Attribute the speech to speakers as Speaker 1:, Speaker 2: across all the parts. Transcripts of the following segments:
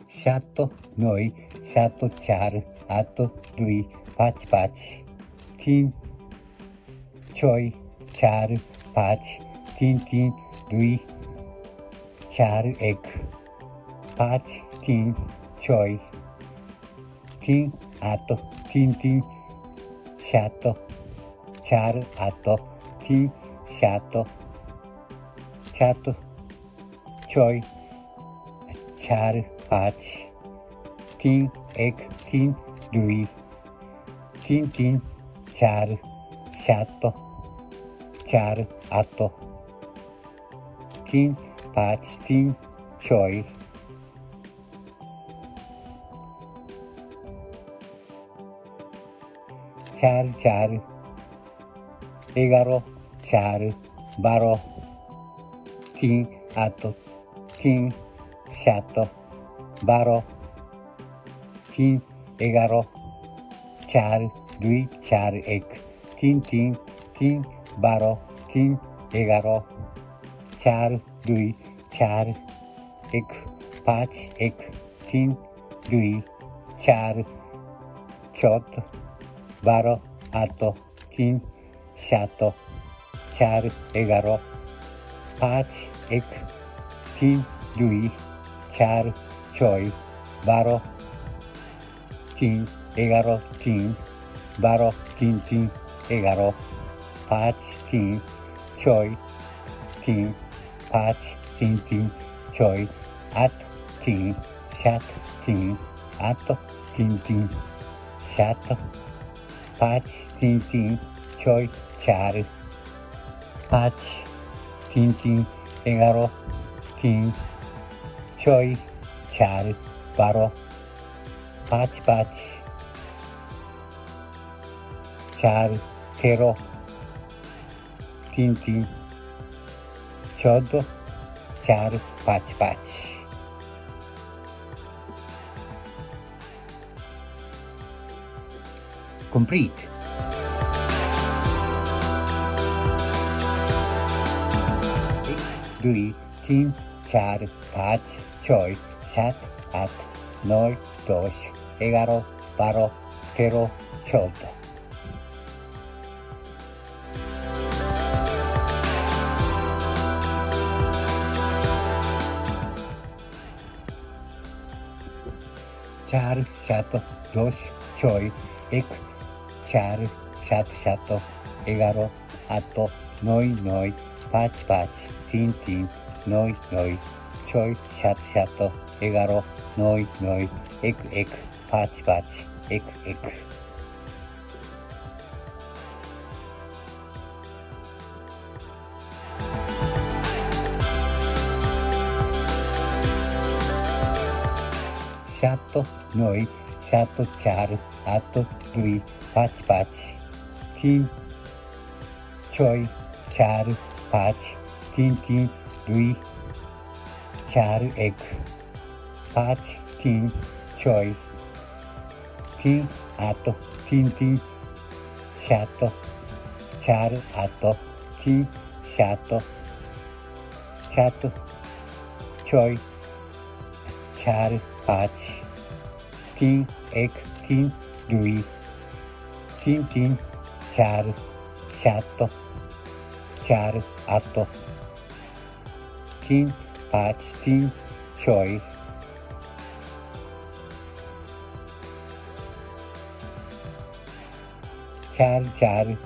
Speaker 1: 7 9 7 4 8 2 5 5 3 6 4 5 3 3 2 4 1 5 3 6 3 8 3 3 7 4 8 3 7 7 6 4 5 3 1 3 2 3 3 4 7 4 8 3 5 3 6 4 4 11 4 12 3 8 3 7 12 3 11 4 2 4 1 3 3 3 12 3 11 4 2 4 1 5 1 3 2 4 7 12 8 3 7 4 11 5 1 3 2 4 6 12 3 11 3 12 3 3 11 5 3 6 3 5 3 3 6 8 3 7 3 8 3 3 7 5 3 3 6 4 5 3 3 11 3 6 4 12 5 5 4 13 3 3 14 4 5 5 complete. 2 3 4 5 6 7 8 9 10 11 12 13 14 4 7 10 6 1 4 7 7 11 8 9 9 5 5 3 3 9 9 6 7 7 11 9 9 1 1 5 5 1 1 7 9 7 4 8 2 5 5 3 6 4 5 3 3 2 4 1 5 3 6 3 8 3 3 7 4 8 3 7 7 6 4 5 3 1 3 2 3 3 4 7 4 8 3 5 3 6 4 4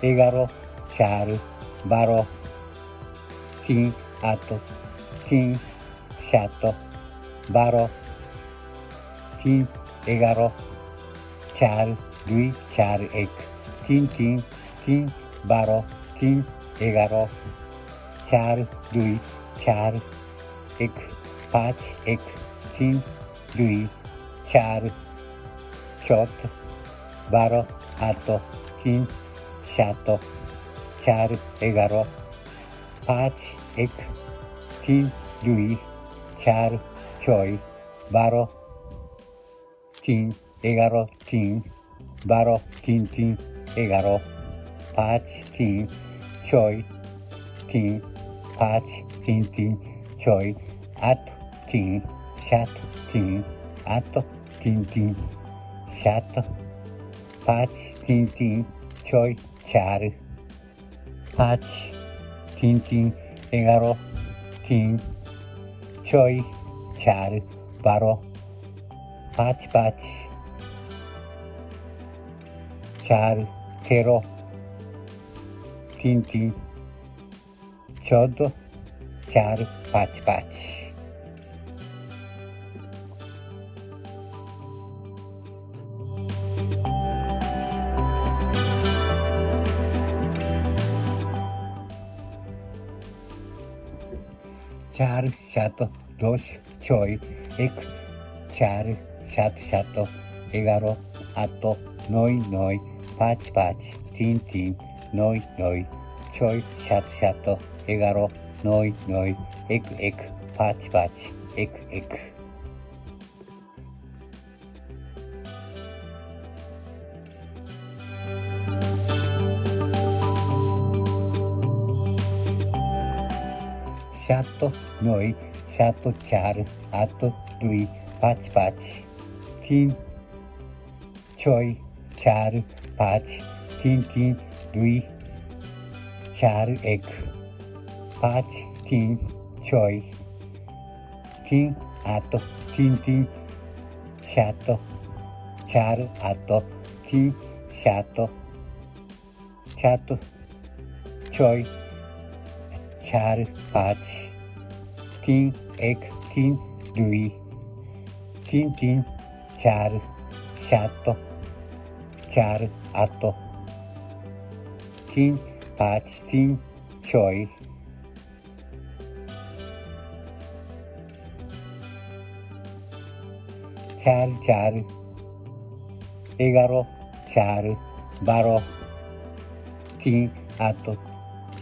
Speaker 1: 11 4 12 3 8 3 7 12 3 11 4 2 4 1 3 3 3 12 3 11 4 2 4 1 5 1 3 2 4 7 12 8 3 7 4 11 5 1 3 2 4 6 12 3 11 3 12 3 3 11 5 3 6 3 5 3 3 6 8 3 सात तीन आठ तीन तीन सात पाँच तीन तीन छः चार पाँच तीन तीन 11 तीन छः चार 12 पाँच पाँच चार 13 तीन तीन 14 चार पाँच पाँच 4 7 2 6 1 4 7 7 11 8 9 9 5 5 3 3 9 9 6 7 7 11 9 9 1 1 5 5 1 1 7 9 7 4 8 2 5 5 3 6 4 5 3 3 2 4 1 5 3 6 3 8 3 3 7 4 8 3 7 7 6 4 5 3 1 3 2 3 3 4 7 4 8 3 5 3 6 4 4 11 4 12 3 8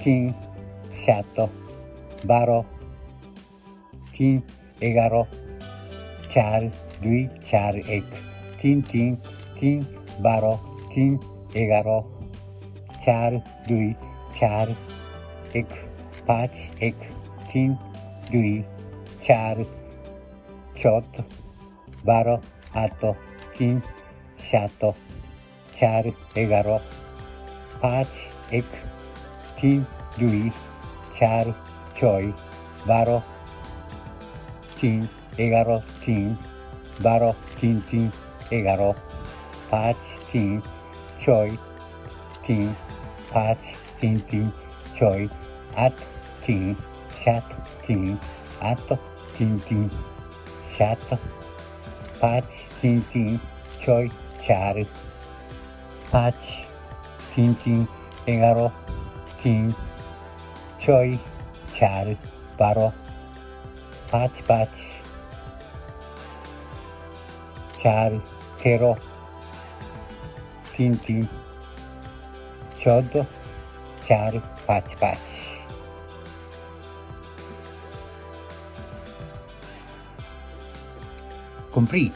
Speaker 1: 3 7 12 3 11 4 2 4 1 3 3 3 12 3 11 4 2 4 1 5 1 3 2 4 7 12 8 3 7 4 11 5 1 3 2 4 6 12 3 11 3 12 3 3 11 5 3 6 3 5 3 3 6 8 3 7 3 8 3 3 7 5 3 3 6 4 5 3 3 11 3 6 4 12 5 5 4 13 3 3 14 4 5 5 complete.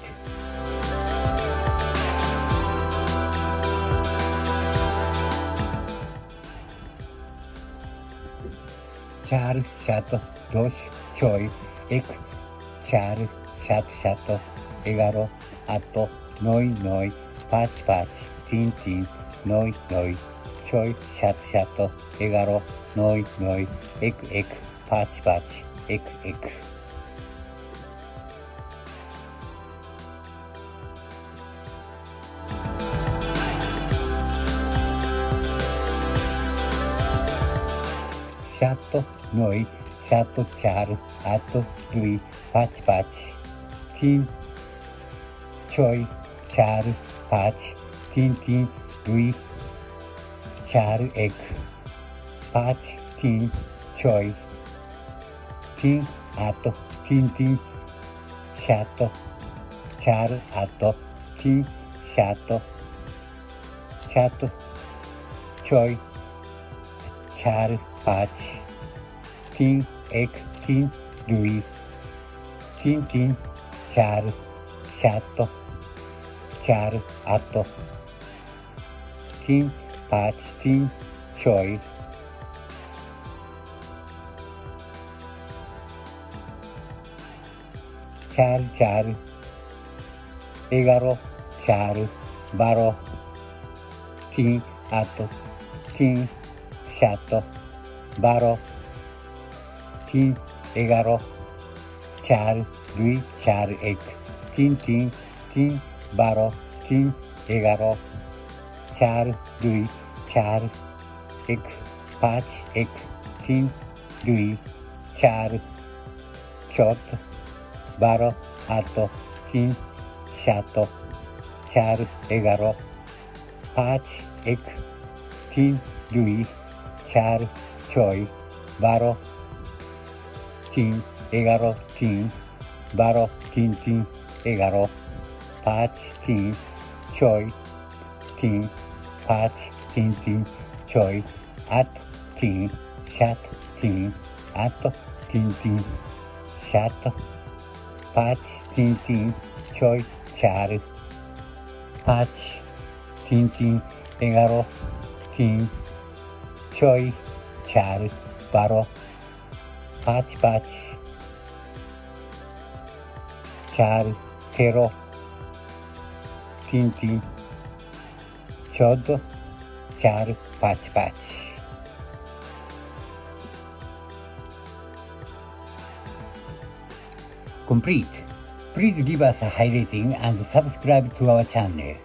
Speaker 1: 4 7 2 6 1 4 7 7 11 8 9 9 5 5 3 3 9 9 6 7 7 11 9 9 1 1 5 5 1 1 7 9 7 4 8 2 5 5 3 6 4 5 3 3 2 4 1 5 3 6 3 8 3 3 7 4 8 3 7 7 6 4 5 3 1 3 2 3 3 4 7 4 8 3 5 3 6 7 4 4 11 4 12 3 8 3 7 12 3 11 4 2 4 1 3 3 3 12 3 11 4 2 4 1 5 1 3 2 4 7 12 8 3 7 4 11 5 1 3 2 4 6 12 3 11 3 12 3 3 11 5 3 6 3 5 3 3 6 8 3 7 3 8 3 3 7 5 3 3 6 4 5 3 3 11 3 6 4 12 5 5 4 13 3 3 14 4 5 5 Complete. Please give us a high rating and subscribe to our channel.